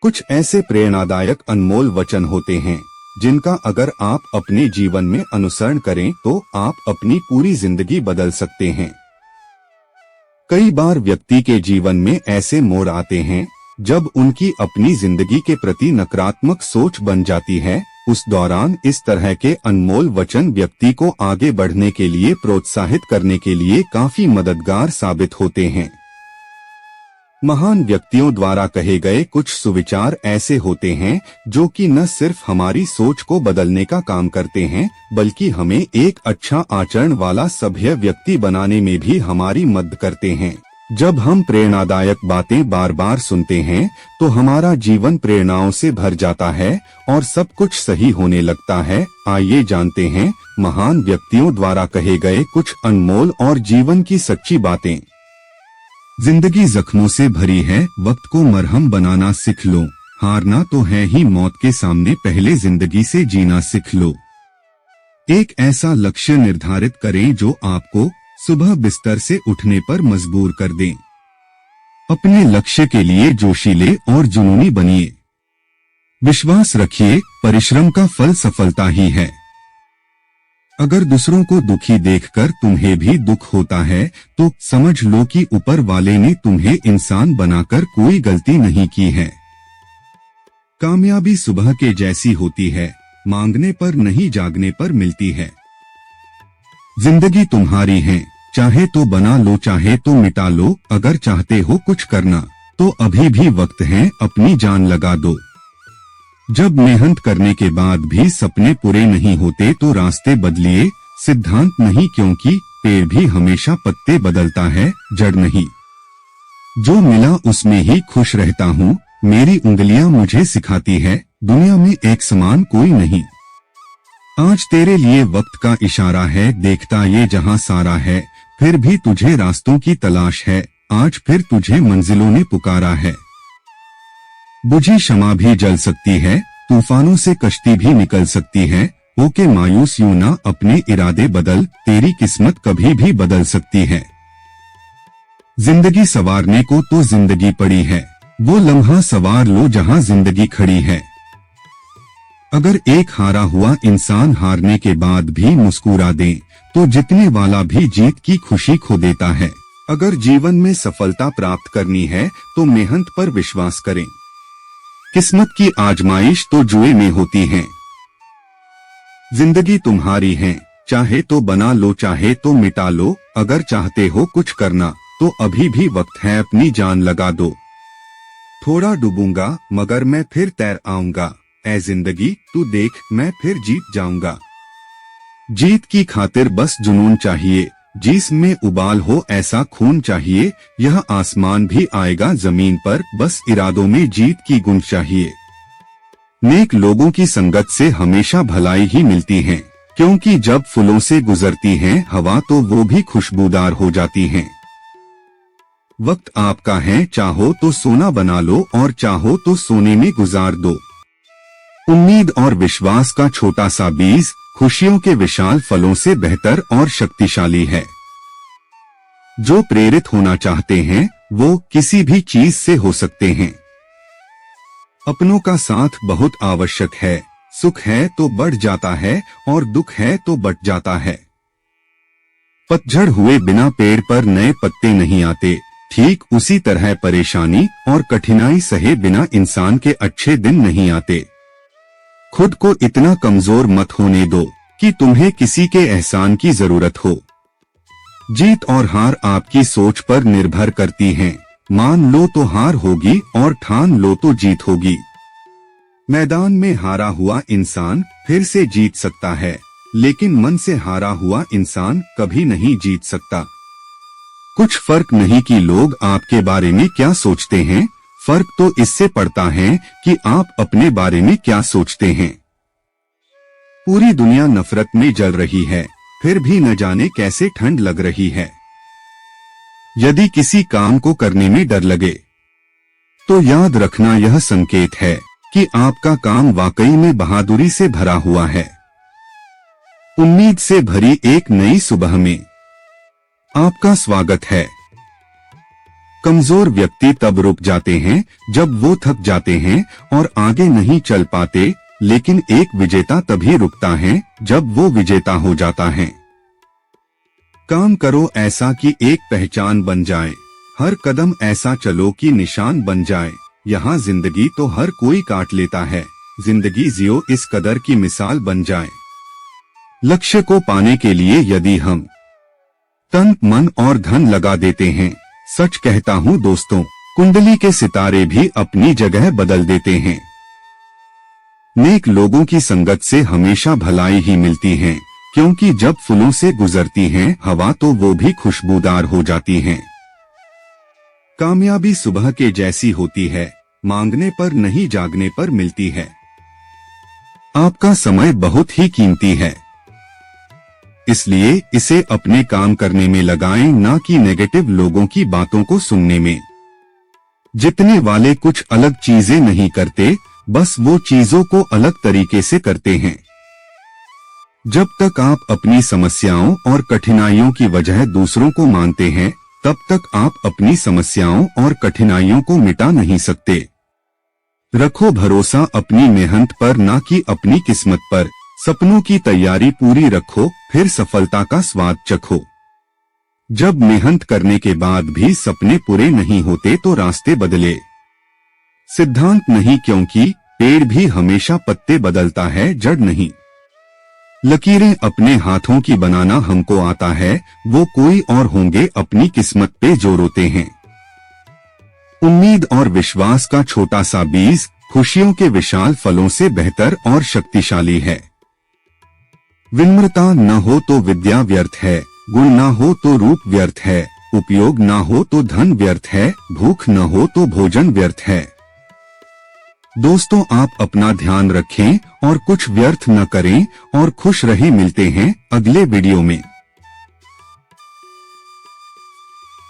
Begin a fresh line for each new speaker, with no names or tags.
कुछ ऐसे प्रेरणादायक अनमोल वचन होते हैं जिनका अगर आप अपने जीवन में अनुसरण करें तो आप अपनी पूरी जिंदगी बदल सकते हैं। कई बार व्यक्ति के जीवन में ऐसे मोड़ आते हैं जब उनकी अपनी जिंदगी के प्रति नकारात्मक सोच बन जाती है। उस दौरान इस तरह के अनमोल वचन व्यक्ति को आगे बढ़ने के लिए प्रोत्साहित करने के लिए काफी मददगार साबित होते हैं। महान व्यक्तियों द्वारा कहे गए कुछ सुविचार ऐसे होते हैं जो कि न सिर्फ हमारी सोच को बदलने का काम करते हैं बल्कि हमें एक अच्छा आचरण वाला सभ्य व्यक्ति बनाने में भी हमारी मदद करते हैं। जब हम प्रेरणादायक बातें बार बार सुनते हैं तो हमारा जीवन प्रेरणाओं से भर जाता है और सब कुछ सही होने लगता है। आइए जानते हैं महान व्यक्तियों द्वारा कहे गए कुछ अनमोल और जीवन की सच्ची बातें। जिंदगी जख्मों से भरी है, वक्त को मरहम बनाना सीख लो। हारना तो है ही मौत के सामने, पहले जिंदगी से जीना सीख लो। एक ऐसा लक्ष्य निर्धारित करें जो आपको सुबह बिस्तर से उठने पर मजबूर कर दे। अपने लक्ष्य के लिए जोशीले और जुनूनी बनिए। विश्वास रखिए, परिश्रम का फल सफलता ही है। अगर दूसरों को दुखी देखकर तुम्हें भी दुख होता है तो समझ लो कि ऊपर वाले ने तुम्हें इंसान बनाकर कोई गलती नहीं की है। कामयाबी सुबह के जैसी होती है, मांगने पर नहीं जागने पर मिलती है। जिंदगी तुम्हारी है, चाहे तो बना लो चाहे तो मिटा लो। अगर चाहते हो कुछ करना तो अभी भी वक्त है, अपनी जान लगा दो। जब मेहनत करने के बाद भी सपने पूरे नहीं होते तो रास्ते बदलिए, सिद्धांत नहीं, क्योंकि पेड़ भी हमेशा पत्ते बदलता है, जड़ नहीं। जो मिला उसमें ही खुश रहता हूँ, मेरी उंगलियां मुझे सिखाती है, दुनिया में एक समान कोई नहीं। आज तेरे लिए वक्त का इशारा है, देखता ये जहां सारा है, फिर भी तुझे रास्तों की तलाश है, आज फिर तुझे मंजिलों ने पुकारा है। बुझी शमा भी जल सकती है, तूफानों से कश्ती भी निकल सकती है, होके मायूस यूं ना, अपने इरादे बदल, तेरी किस्मत कभी भी बदल सकती है। जिंदगी संवारने को तो जिंदगी पड़ी है, वो लम्हा संवार लो जहां जिंदगी खड़ी है। अगर एक हारा हुआ इंसान हारने के बाद भी मुस्कुरा दे तो जीतने वाला भी जीत की खुशी खो देता है। अगर जीवन में सफलता प्राप्त करनी है तो मेहनत पर विश्वास करें। किस्मत की आजमाइश तो जुए में होती है। जिंदगी तुम्हारी है, चाहे तो बना लो चाहे तो मिटा लो। अगर चाहते हो कुछ करना तो अभी भी वक्त है, अपनी जान लगा दो। थोड़ा डूबूंगा मगर मैं फिर तैर आऊंगा, ऐ जिंदगी तू देख मैं फिर जीत जाऊंगा। जीत की खातिर बस जुनून चाहिए, जिसमें उबाल हो ऐसा खून चाहिए। यह आसमान भी आएगा जमीन पर, बस इरादों में जीत की गूंज चाहिए। नेक लोगों की संगत से हमेशा भलाई ही मिलती है, क्योंकि जब फूलों से गुजरती है हवा तो वो भी खुशबूदार हो जाती हैं। वक्त आपका है, चाहो तो सोना बना लो और चाहो तो सोने में गुजार दो। उम्मीद और विश्वास का छोटा सा बीज खुशियों के विशाल फलों से बेहतर और शक्तिशाली है। जो प्रेरित होना चाहते हैं वो किसी भी चीज से हो सकते हैं। अपनों का साथ बहुत आवश्यक है, सुख है तो बढ़ जाता है और दुख है तो बट जाता है। पतझड़ हुए बिना पेड़ पर नए पत्ते नहीं आते, ठीक उसी तरह परेशानी और कठिनाई सहे बिना इंसान के अच्छे दिन नहीं आते। खुद को इतना कमजोर मत होने दो कि तुम्हें किसी के एहसान की जरूरत हो। जीत और हार आपकी सोच पर निर्भर करती हैं। मान लो तो हार होगी और ठान लो तो जीत होगी। मैदान में हारा हुआ इंसान फिर से जीत सकता है, लेकिन मन से हारा हुआ इंसान कभी नहीं जीत सकता। कुछ फर्क नहीं कि लोग आपके बारे में क्या सोचते हैं, फर्क तो इससे पड़ता है कि आप अपने बारे में क्या सोचते हैं। पूरी दुनिया नफरत में जल रही है, फिर भी न जाने कैसे ठंड लग रही है। यदि किसी काम को करने में डर लगे तो याद रखना यह संकेत है कि आपका काम वाकई में बहादुरी से भरा हुआ है। उम्मीद से भरी एक नई सुबह में आपका स्वागत है। कमजोर व्यक्ति तब रुक जाते हैं जब वो थक जाते हैं और आगे नहीं चल पाते, लेकिन एक विजेता तभी रुकता है जब वो विजेता हो जाता है। काम करो ऐसा कि एक पहचान बन जाए, हर कदम ऐसा चलो कि निशान बन जाए। यहाँ जिंदगी तो हर कोई काट लेता है, जिंदगी जियो इस कदर की मिसाल बन जाए। लक्ष्य को पाने के लिए यदि हम तन मन और धन लगा देते हैं, सच कहता हूँ दोस्तों, कुंडली के सितारे भी अपनी जगह बदल देते हैं। नेक लोगों की संगत से हमेशा भलाई ही मिलती है, क्योंकि जब फूलों से गुजरती हैं हवा तो वो भी खुशबूदार हो जाती हैं। कामयाबी सुबह के जैसी होती है, मांगने पर नहीं जागने पर मिलती है। आपका समय बहुत ही कीमती है, इसलिए इसे अपने काम करने में लगाएं, ना कि नेगेटिव लोगों की बातों को सुनने में। जितने वाले कुछ अलग चीजें नहीं करते, बस वो चीजों को अलग तरीके से करते हैं। जब तक आप अपनी समस्याओं और कठिनाइयों की वजह दूसरों को मानते हैं, तब तक आप अपनी समस्याओं और कठिनाइयों को मिटा नहीं सकते। रखो भरोसा अपनी मेहनत पर, ना कि अपनी किस्मत पर। सपनों की तैयारी पूरी रखो, फिर सफलता का स्वाद चखो। जब मेहनत करने के बाद भी सपने पूरे नहीं होते तो रास्ते बदले। सिद्धांत नहीं, क्योंकि पेड़ भी हमेशा पत्ते बदलता है, जड़ नहीं। लकीरें अपने हाथों की बनाना हमको आता है, वो कोई और होंगे अपनी किस्मत पे जो रोते हैं। उम्मीद और विश्वास का छोटा सा बीज खुशियों के विशाल फलों से बेहतर और शक्तिशाली है। विनम्रता न हो तो विद्या व्यर्थ है, गुण न हो तो रूप व्यर्थ है, उपयोग न हो तो धन व्यर्थ है, भूख न हो तो भोजन व्यर्थ है। दोस्तों, आप अपना ध्यान रखें और कुछ व्यर्थ न करें और खुश रहें। मिलते हैं अगले वीडियो में।